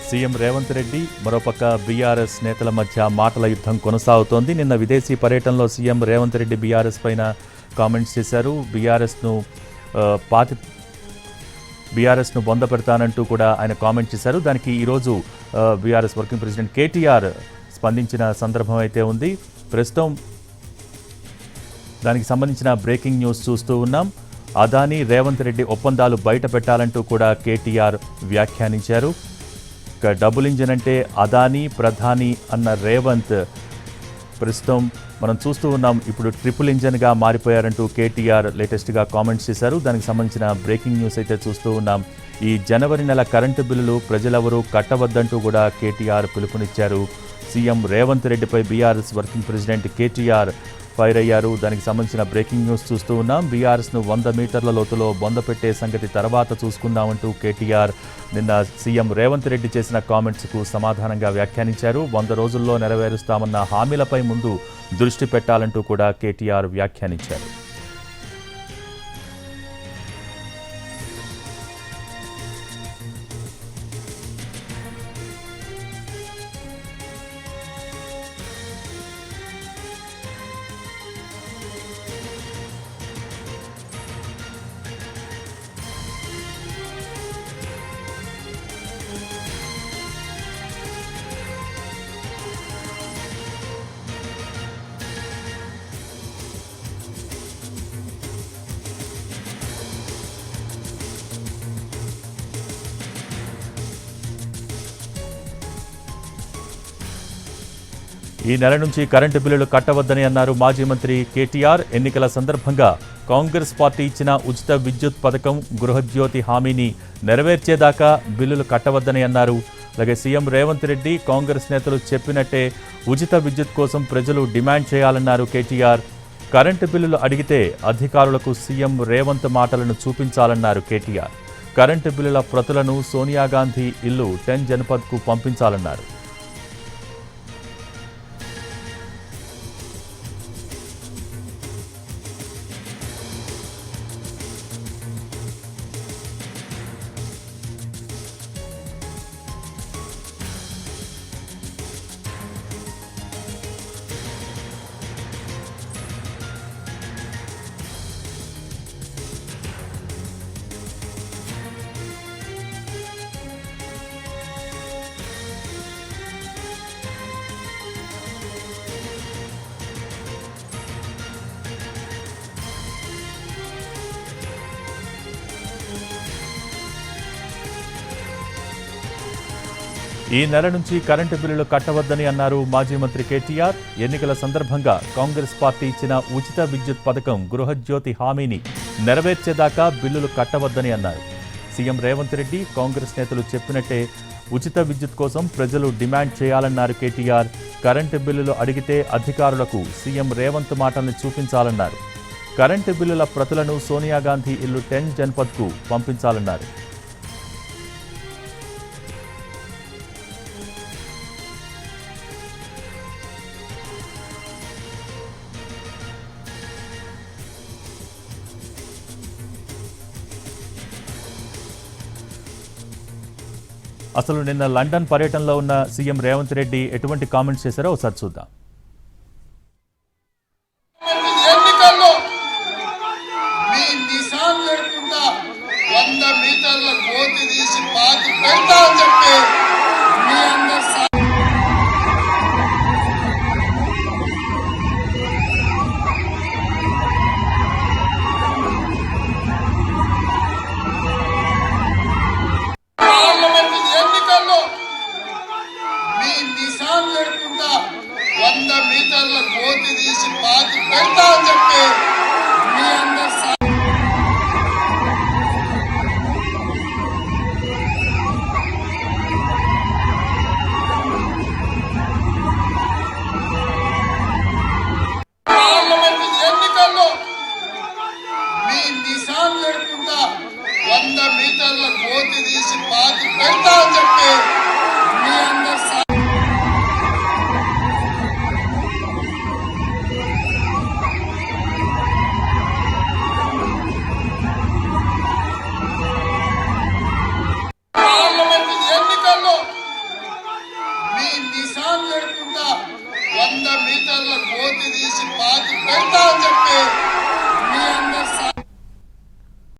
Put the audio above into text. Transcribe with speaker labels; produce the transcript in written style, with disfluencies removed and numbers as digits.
Speaker 1: CM Revanth Reddy మరోపక్క BRS నేతల మధ్య మాటల యుద్ధం కొనసాగుతోంది. నిన్న విదేశీ పర్యటనలో సీఎం రేవంత్ రెడ్డి బీఆర్ఎస్ పైన కామెంట్స్ చేశారు. బీఆర్ఎస్ను బొంద పెడతానంటూ కూడా ఆయన కామెంట్ చేశారు. దానికి ఈరోజు బీఆర్ఎస్ వర్కింగ్ ప్రెసిడెంట్ కేటీఆర్ స్పందించిన సందర్భం అయితే ఉంది. ప్రస్తుతం దానికి సంబంధించిన బ్రేకింగ్ న్యూస్ చూస్తూ ఉన్నాం. అదానీ రేవంత్ రెడ్డి ఒప్పందాలు బయట పెట్టాలంటూ కూడా కేటీఆర్ వ్యాఖ్యానించారు. డబుల్ ఇంజిన్ అంటే అదానీ ప్రధాని అన్న రేవంత్ ప్రస్తుతం మనం చూస్తూ ఉన్నాం. ఇప్పుడు ట్రిపుల్ ఇంజిన్గా మారిపోయారంటూ కేటీఆర్ లేటెస్ట్గా కామెంట్స్ చేశారు. దానికి సంబంధించిన బ్రేకింగ్ న్యూస్ అయితే చూస్తూ ఉన్నాం. ఈ జనవరి నెల కరెంటు బిల్లులు ప్రజలెవరూ కట్టవద్దంటూ కూడా కేటీఆర్ పిలుపునిచ్చారు. సీఎం రేవంత్ రెడ్డిపై BRS working president KTR fire అయ్యారు. దానికి సంబంధించిన బ్రేకింగ్ న్యూస్ చూస్తూ ఉన్నాం. బీఆర్ఎస్ను 100 మీటర్ల లోతులో బొంద పెట్టే సంగతి తర్వాత చూసుకుందామంటూ కేటీఆర్ నిన్న సీఎం రేవంత్ రెడ్డి చేసిన కామెంట్స్కు సమాధానంగా వ్యాఖ్యానించారు. 100 రోజుల్లో నెరవేరుస్తామన్న హామీలపై ముందు దృష్టి పెట్టాలంటూ కూడా కేటీఆర్ వ్యాఖ్యానించారు. ఈ నెల నుంచి కరెంటు బిల్లులు కట్టవద్దని అన్నారు మాజీ మంత్రి కేటీఆర్. ఎన్నికల సందర్భంగా కాంగ్రెస్ పార్టీ ఇచ్చిన ఉచిత విద్యుత్ పథకం గృహజ్యోతి హామీని నెరవేర్చేదాకా బిల్లులు కట్టవద్దని అన్నారు. అలాగే సీఎం రేవంత్ రెడ్డి కాంగ్రెస్ నేతలు చెప్పినట్టే ఉచిత విద్యుత్ కోసం ప్రజలు డిమాండ్ చేయాలన్నారు కేటీఆర్. కరెంటు బిల్లులు అడిగితే అధికారులకు సీఎం రేవంత్ మాటలను చూపించాలన్నారు కేటీఆర్. కరెంటు బిల్లుల ప్రతులను సోనియా గాంధీ ఇల్లు 10 జనపథ్కు పంపించాలన్నారు. ఈ నెల నుంచి కరెంటు బిల్లులు కట్టవద్దని అన్నారు మాజీ మంత్రి కేటీఆర్. ఎన్నికల సందర్భంగా కాంగ్రెస్ పార్టీ ఇచ్చిన ఉచిత విద్యుత్ పథకం గృహజ్యోతి హామీని నెరవేర్చేదాకా బిల్లులు కట్టవద్దని అన్నారు. సీఎం రేవంత్ రెడ్డి కాంగ్రెస్ నేతలు చెప్పినట్టే ఉచిత విద్యుత్ కోసం ప్రజలు డిమాండ్ చేయాలన్నారు కేటీఆర్. కరెంటు బిల్లులు అడిగితే అధికారులకు సీఎం రేవంత్ మాటల్ని చూపించాలన్నారు. కరెంటు బిల్లుల ప్రతులను సోనియా గాంధీ ఇల్లు 10 జనపథ్కు పంపించాలన్నారు. అసలు నిన్న లండన్ పర్యటనలో ఉన్న సీఎం రేవంత్ రెడ్డి ఎటువంటి కామెంట్స్ చేశారో ఒకసారి చూద్దాం.
Speaker 2: ఎన్నికల్లో మీ నిశాన్ లేకుండా 100 మీటర్ల గోతి తీసి పాతి పెడతా అని చెప్పి మీ అందరు ఎన్నికల్లో మీ నిశాన్ లేకుండా 100 మీటర్ల గోతి తీసి పాతి పెడతా అని చెప్పి మీ అందరు ఎన్నికల్లో మీ నిశాన్ లేకుండా 100 మీటర్ల గోతి తీసి పాతి పెడతా అని చెప్పి మీ అందరు నిశాన్ లేకుండా 100 మీటర్ల గోతి